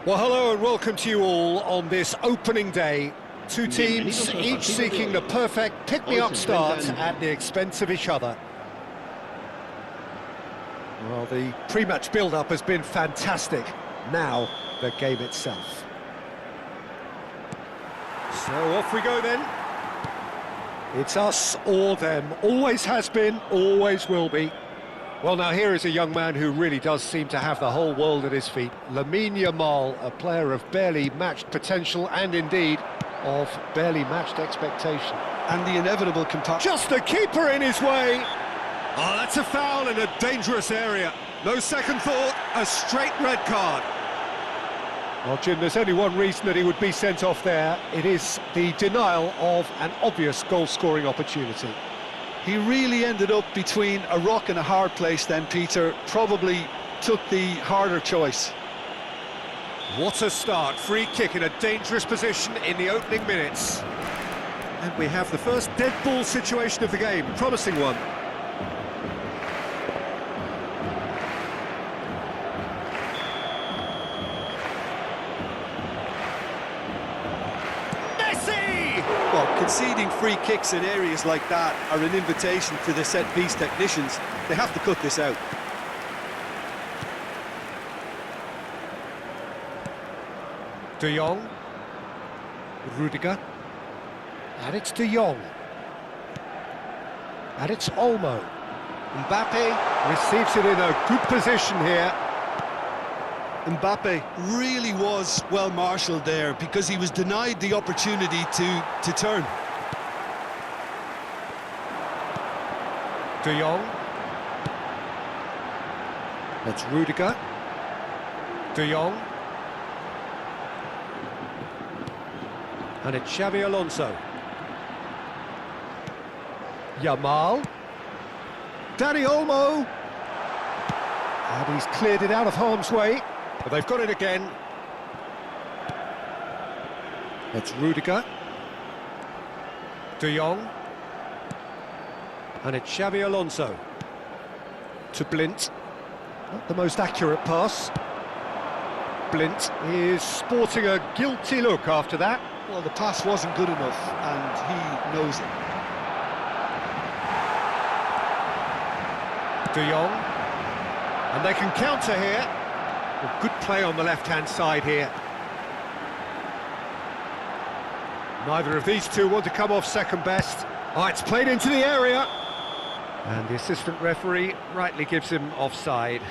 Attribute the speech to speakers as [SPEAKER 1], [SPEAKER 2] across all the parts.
[SPEAKER 1] Well, hello and welcome to you all on this opening day. Two teams, each seeking the perfect pick-me-up start at the expense of each other. Well, the pre-match build-up has been fantastic. Now, the game itself. So off we go then. It's us or them. Always has been, always will be. Well, now here is a young man who really does seem to have the whole world at his feet. Lamine Yamal, a player of barely matched potential and indeed of barely matched expectation.
[SPEAKER 2] And the inevitable
[SPEAKER 1] Just the keeper in his way! Oh, that's a foul in a dangerous area. No second thought, a straight red card. Well, Jim, there's only one reason that he would be sent off there. It is the denial of an obvious goal-scoring opportunity.
[SPEAKER 2] He really ended up between a rock and a hard place then, Peter. Probably took the harder choice.
[SPEAKER 1] What a start. Free kick in a dangerous position in the opening minutes. And we have the first dead ball situation of the game. Promising one.
[SPEAKER 2] Well, conceding free kicks in areas like that are an invitation to the set-piece technicians. They have to cut this out.
[SPEAKER 1] De Jong. Rudiger. And it's De Jong. And it's Olmo. Mbappe receives it in a good position here.
[SPEAKER 2] Mbappe really was well marshalled there because he was denied the opportunity to turn.
[SPEAKER 1] De Jong. That's Rudiger. De Jong. And it's Xabi Alonso. Yamal. Dani Olmo. And he's cleared it out of harm's way. But they've got it again. It's Rudiger. De Jong. And it's Xabi Alonso. To Blint. Not the most accurate pass. Blint is sporting a guilty look after that.
[SPEAKER 2] Well, the pass wasn't good enough, and he knows it.
[SPEAKER 1] De Jong. And they can counter here. Well, good play on the left-hand side here. Neither of these two want to come off second best. Oh, it's played into the area. And the assistant referee rightly gives him offside.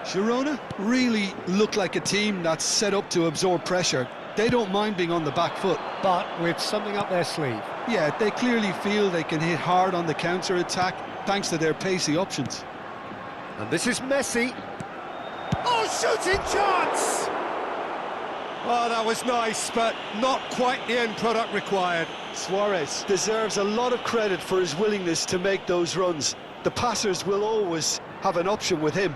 [SPEAKER 2] Girona really look like a team that's set up to absorb pressure. They don't mind being on the back foot.
[SPEAKER 1] But with something up their sleeve.
[SPEAKER 2] Yeah, they clearly feel they can hit hard on the counter-attack thanks to their pacey options.
[SPEAKER 1] And this is Messi. Oh, shooting chance! Oh, that was nice, but not quite the end product required.
[SPEAKER 2] Suarez deserves a lot of credit for his willingness to make those runs. The passers will always have an option with him.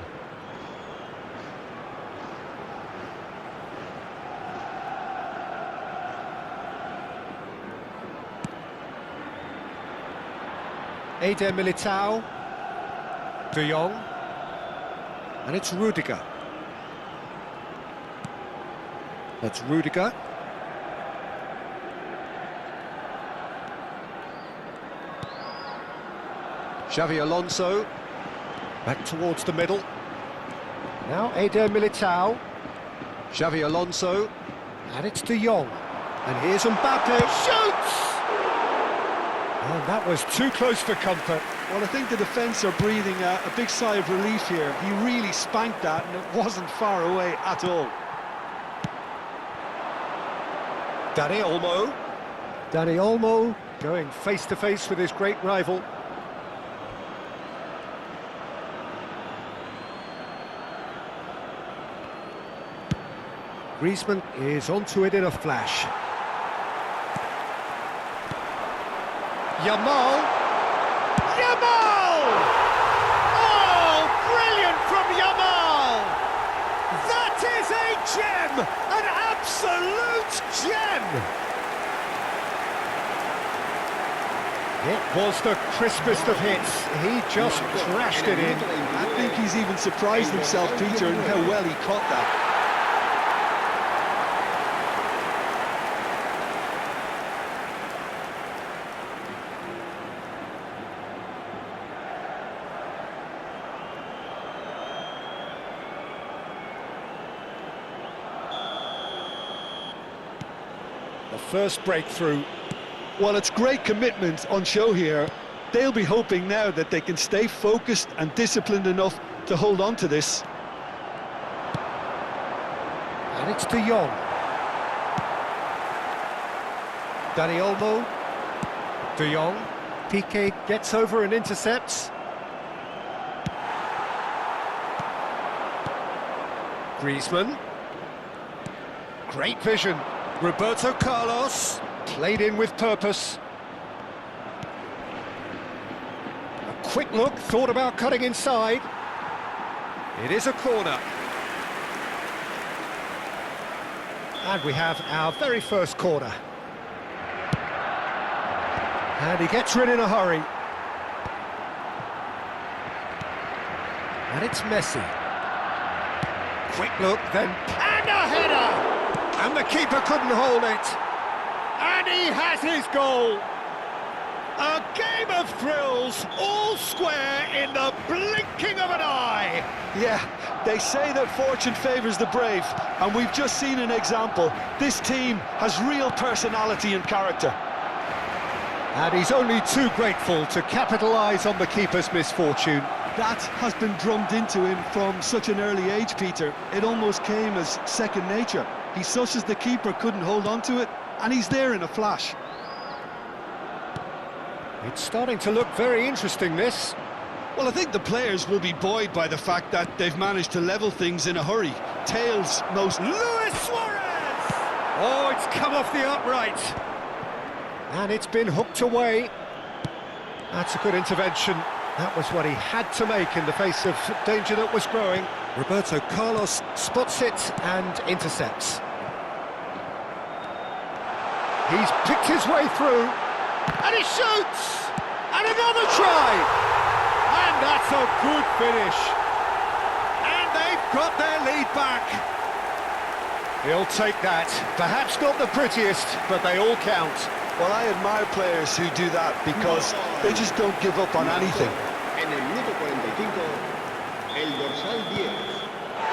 [SPEAKER 1] Eder Militao. De Jong. And it's Rudiger. That's Rudiger. Xabi Alonso. Back towards the middle. Now Eder Militao. Xabi Alonso. And it's De Jong. And here's Mbappe. Shoots! And that was too close for comfort.
[SPEAKER 2] Well, I think the defence are breathing a big sigh of relief here. He really spanked that and it wasn't far away at all.
[SPEAKER 1] Dani Olmo. Dani Olmo going face-to-face with his great rival. Griezmann is onto it in a flash. Yamal. Yamal! Oh, brilliant from Yamal! absolute gem! It was the crispest of hits. He just crashed it in.
[SPEAKER 2] I think he's even surprised himself, Peter, in how well he caught that.
[SPEAKER 1] The first breakthrough.
[SPEAKER 2] Well, it's great commitment on show here. They'll be hoping now that they can stay focused and disciplined enough to hold on to this.
[SPEAKER 1] And it's De Jong. Dani Olmo. De Jong. Piqué gets over and intercepts. Griezmann. Great vision. Roberto Carlos. Played in with purpose. A quick look, thought about cutting inside. It is a corner. And we have our very first corner. And he gets rid in a hurry. And it's Messi. Quick look, then, and a header! And the keeper couldn't hold it. And he has his goal. A game of thrills, all square in the blinking of an eye.
[SPEAKER 2] Yeah, they say that fortune favours the brave, and we've just seen an example. This team has real personality and character.
[SPEAKER 1] And he's only too grateful to capitalise on the keeper's misfortune.
[SPEAKER 2] That has been drummed into him from such an early age, Peter. It almost came as second nature. He susses the keeper couldn't hold on to it, and he's there in a flash.
[SPEAKER 1] It's starting to look very interesting, this.
[SPEAKER 2] Well, I think the players will be buoyed by the fact that they've managed to level things in a hurry. Tails most...
[SPEAKER 1] Luis Suarez! Oh, it's come off the upright. And it's been hooked away. That's a good intervention. That was what he had to make in the face of danger that was growing. Roberto Carlos spots it and intercepts. He's picked his way through, and he shoots! And another try! And that's a good finish. And they've got their lead back. He'll take that. Perhaps not the prettiest, but they all count.
[SPEAKER 2] Well, I admire players who do that because they just don't give up on anything.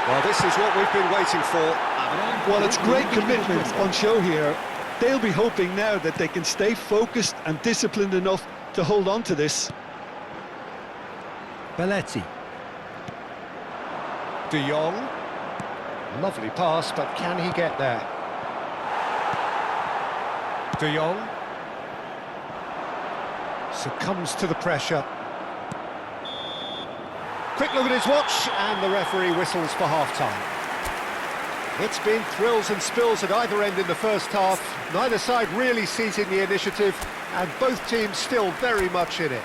[SPEAKER 1] Well, this is what we've been waiting for.
[SPEAKER 2] Well, it's great commitment on show here. They'll be hoping now that they can stay focused and disciplined enough to hold on to this.
[SPEAKER 1] Belletti. De Jong. Lovely pass, but can he get there? De Jong. Succumbs to the pressure. Quick look at his watch, and the referee whistles for half-time. It's been thrills and spills at either end in the first half. Neither side really seizing the initiative, and both teams still very much in it.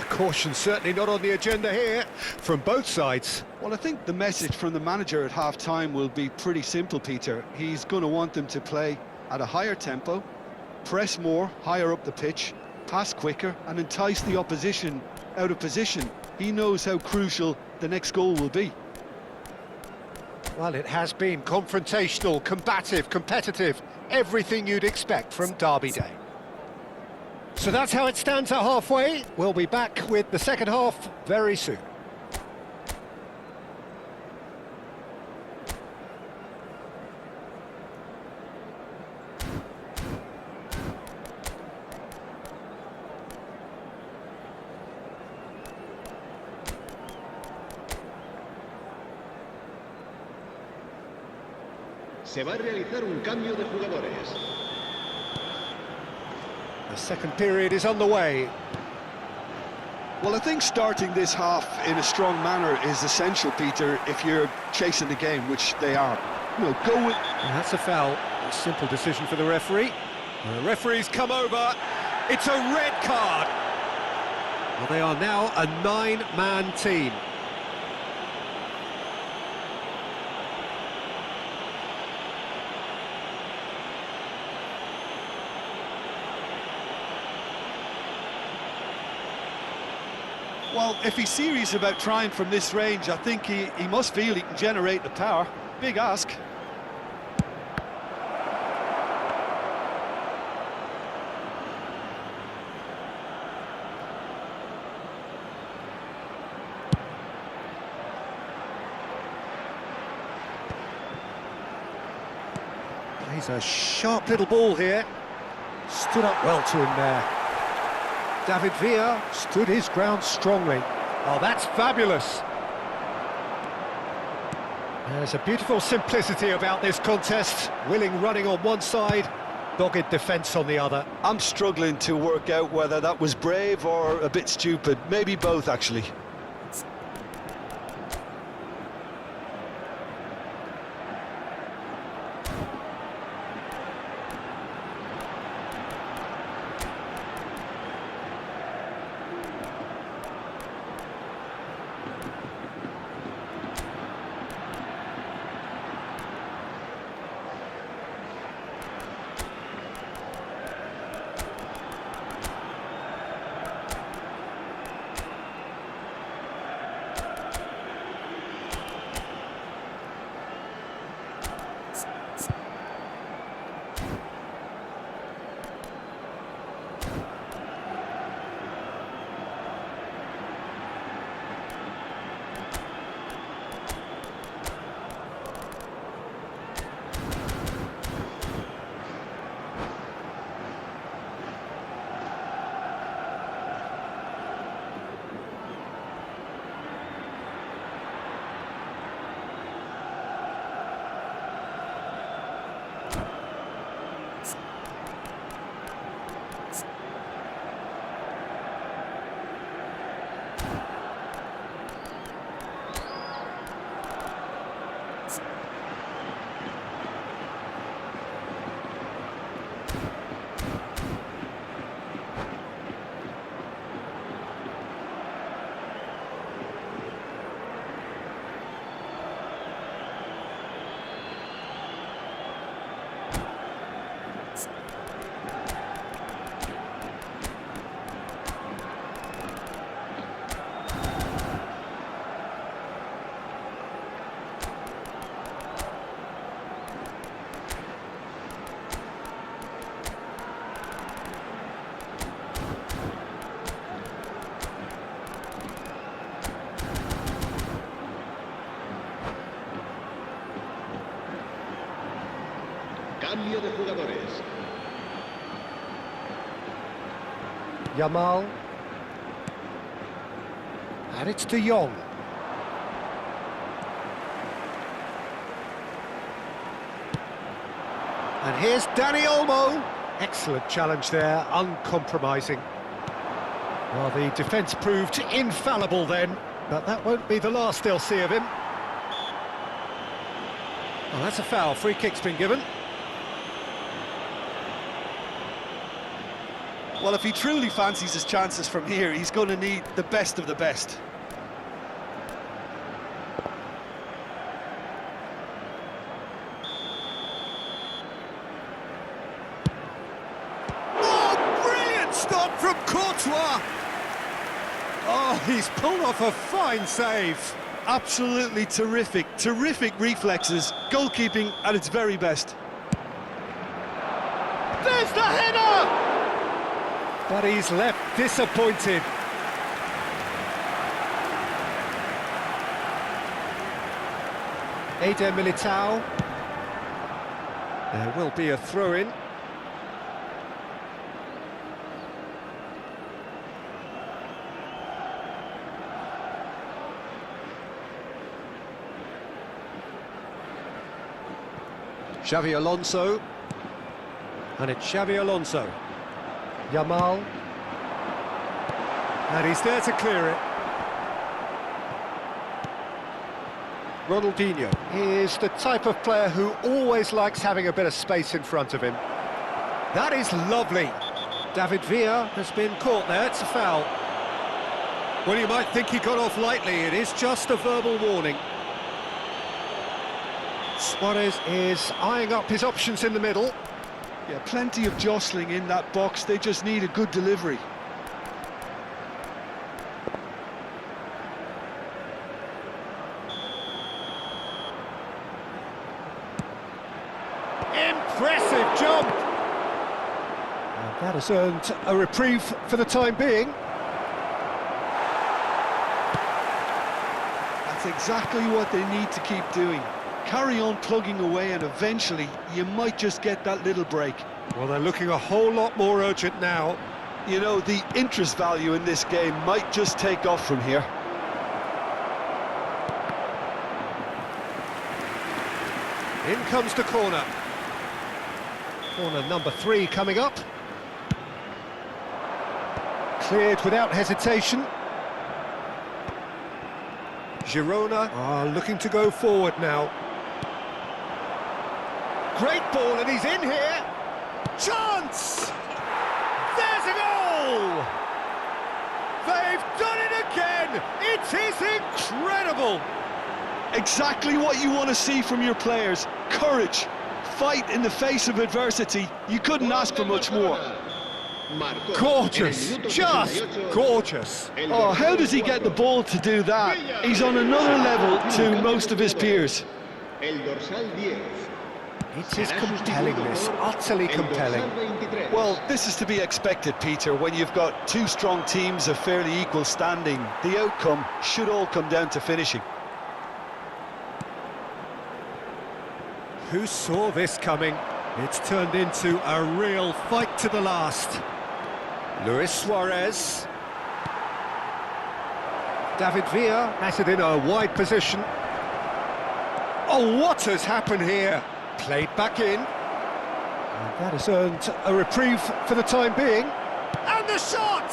[SPEAKER 1] Caution certainly not on the agenda here, from both sides.
[SPEAKER 2] Well, I think the message from the manager at half-time will be pretty simple, Peter. He's going to want them to play at a higher tempo, press more, higher up the pitch, pass quicker, and entice the opposition out of position. He knows how crucial the next goal will be.
[SPEAKER 1] Well, it has been confrontational, combative, competitive, everything you'd expect from Derby Day. So that's how it stands at halfway. We'll be back with the second half very soon.
[SPEAKER 3] Se va a realizar un cambio de jugadores.
[SPEAKER 1] The second period is underway.
[SPEAKER 2] Well, I think starting this half in a strong manner is essential, Peter, if you're chasing the game, which they are. You know, go with...
[SPEAKER 1] And that's a foul. A simple decision for the referee. The referee's come over. It's a red card. Well, they are now a 9-man team.
[SPEAKER 2] Well, if he's serious about trying from this range, I think he must feel he can generate the power. Big ask.
[SPEAKER 1] He's a sharp little ball here. Stood up well to him there. David Villa stood his ground strongly. Oh, that's fabulous. There's a beautiful simplicity about this contest. Willing running on one side, dogged defence on the other.
[SPEAKER 2] I'm struggling to work out whether that was brave or a bit stupid. Maybe both, actually.
[SPEAKER 3] Cambio de jugadores.
[SPEAKER 1] Yamal. And it's De Jong. And here's Dani Olmo. Excellent challenge there, uncompromising. Well, the defence proved infallible then, but that won't be the last they'll see of him. Well, that's a foul. Free kick's been given.
[SPEAKER 2] Well, if he truly fancies his chances from here, he's going to need the best of the best.
[SPEAKER 1] Oh, brilliant stop from Courtois! Oh, he's pulled off a fine save.
[SPEAKER 2] Absolutely terrific, terrific reflexes, goalkeeping at its very best.
[SPEAKER 1] There's the header! But he's left disappointed. Eder Militao. There will be a throw-in. Xavi Alonso. And it's Xavi Alonso. Yamal. And he's there to clear it. Ronaldinho is the type of player who always likes having a bit of space in front of him. That is lovely. David Villa has been caught there, it's a foul. Well, you might think he got off lightly, it is just a verbal warning. Suarez is eyeing up his options in the middle.
[SPEAKER 2] Yeah, plenty of jostling in that box, they just need a good delivery.
[SPEAKER 1] impressive jump! And that has earned a reprieve for the time being.
[SPEAKER 2] That's exactly what they need to keep doing. Carry on plugging away and eventually you might just get that little break.
[SPEAKER 1] Well, they're looking a whole lot more urgent now.
[SPEAKER 2] You know, the interest value in this game might just take off from here.
[SPEAKER 1] In comes the corner. Corner number 3 coming up. Cleared without hesitation. Girona are looking to go forward now. Great ball, and he's in here. Chance! There's a goal! They've done it again! It is incredible!
[SPEAKER 2] Exactly what you want to see from your players. Courage, fight in the face of adversity. You couldn't ask for much more.
[SPEAKER 1] Gorgeous, just gorgeous.
[SPEAKER 2] Oh, how does he get the ball to do that? He's on another level to most of his peers.
[SPEAKER 1] It is compelling, this, utterly compelling.
[SPEAKER 2] Well, this is to be expected, Peter. When you've got two strong teams of fairly equal standing, the outcome should all come down to finishing.
[SPEAKER 1] Who saw this coming? It's turned into a real fight to the last. Luis Suarez. David Villa has it in a wide position. Oh, what has happened here? Played back in. And that has earned a reprieve for the time being. And the shot!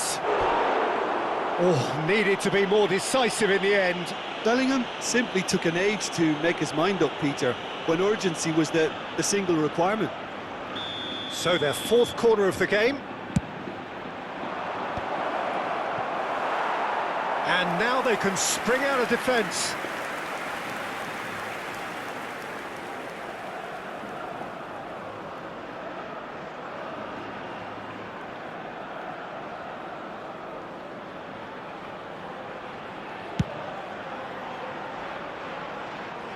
[SPEAKER 1] Oh, needed to be more decisive in the end.
[SPEAKER 2] Bellingham simply took an age to make his mind up, Peter, when urgency was the single requirement.
[SPEAKER 1] So their fourth corner of the game. And now they can spring out of defence.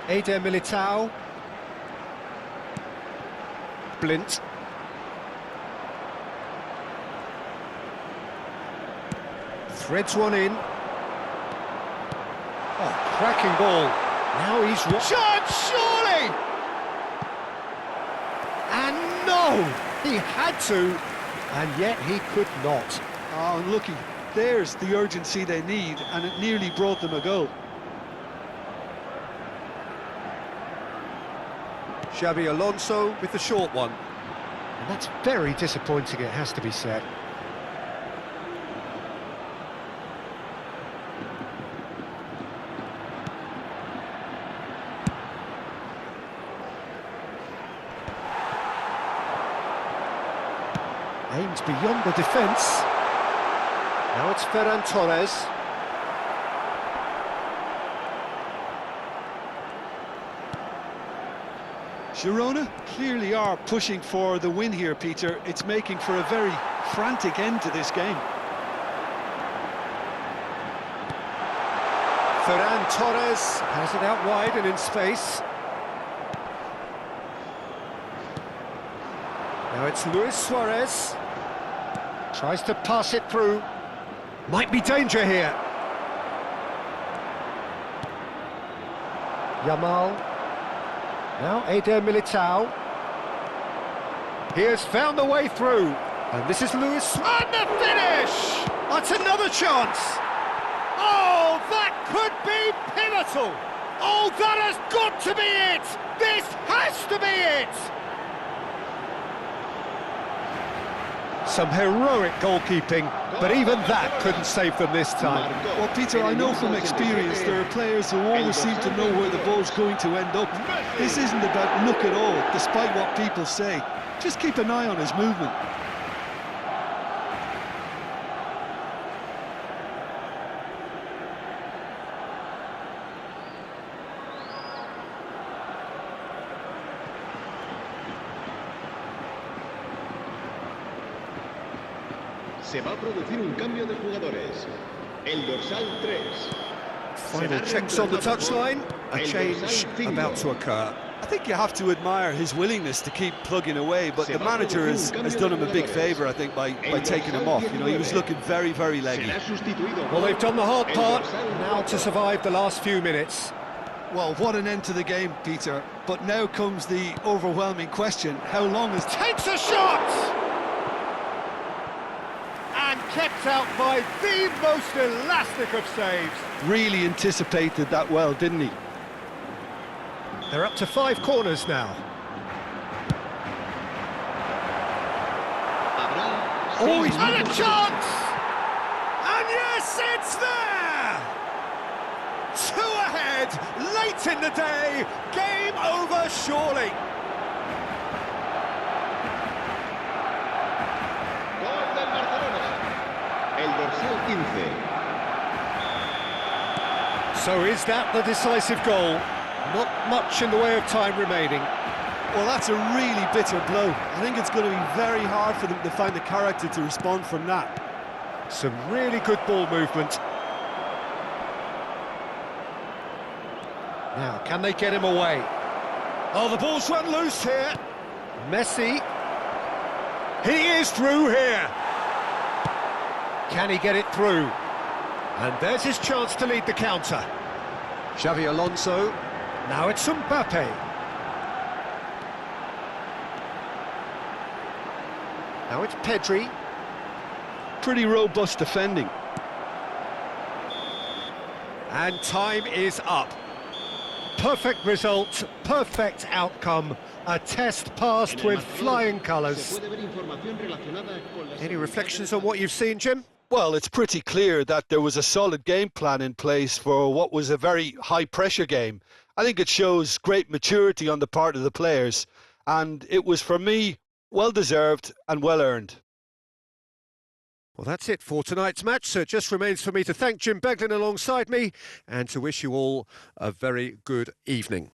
[SPEAKER 1] Eder Militao. Blint. Threads one in. Oh, cracking ball. Now he's... Shot, surely! And no! He had to, and yet he could not.
[SPEAKER 2] Oh, unlucky. There's the urgency they need, and it nearly brought them a goal.
[SPEAKER 1] Xabi Alonso with the short one. And that's very disappointing, it has to be said. Aims beyond the defence. Now it's Ferran Torres.
[SPEAKER 2] Girona clearly are pushing for the win here, Peter. It's making for a very frantic end to this game.
[SPEAKER 1] Ferran Torres has it out wide and in space. Now it's Luis Suarez. Tries to pass it through. Might be danger here. Yamal. Now Eder Militao. He has found the way through. And this is Luis. And the finish! That's another chance. Oh, that could be pivotal. Oh, that has got to be it. This has to be it. Some heroic goalkeeping, but even that couldn't save them this time.
[SPEAKER 2] Well, Peter, I know from experience there are players who always seem to know where the ball's going to end up. This isn't about luck at all, despite what people say. Just keep an eye on his movement.
[SPEAKER 3] Se va a producir un cambio de jugadores. El dorsal 3.
[SPEAKER 1] Final checks on the touchline. A change about to occur.
[SPEAKER 2] I think you have to admire his willingness to keep plugging away, but the manager has done him a big favour, I think, by taking him off. You know, he was looking very, very leggy.
[SPEAKER 1] Well, they've done the hard part, now to survive the last few minutes.
[SPEAKER 2] Well, what an end to the game, Peter. But now comes the overwhelming question, how long is...
[SPEAKER 1] Takes a shot! And kept out by the most elastic of saves.
[SPEAKER 2] Really anticipated that well, didn't he?
[SPEAKER 1] They're up to 5 corners now. Oh, he's had a chance! And yes, it's there! 2 ahead, late in the day, game over surely.
[SPEAKER 3] Gol del Barcelona. El dorsal 15.
[SPEAKER 1] So is that the decisive goal? Not much in the way of time remaining.
[SPEAKER 2] Well, that's a really bitter blow. I think it's going to be very hard for them to find the character to respond from that.
[SPEAKER 1] Some really good ball movement. Now, can they get him away? Oh, the ball's run loose here. Messi. He is through here. Can he get it through? And there's his chance to lead the counter. Xavi Alonso. Now it's Mbappe. Now it's Pedri.
[SPEAKER 2] Pretty robust defending.
[SPEAKER 1] And time is up. Perfect result, perfect outcome. A test passed with flying colours. Any reflections on what you've seen, Jim?
[SPEAKER 2] Well, it's pretty clear that there was a solid game plan in place for what was a very high-pressure game. I think it shows great maturity on the part of the players, and it was, for me, well-deserved and well-earned.
[SPEAKER 1] Well, that's it for tonight's match, so it just remains for me to thank Jim Beglin alongside me and to wish you all a very good evening.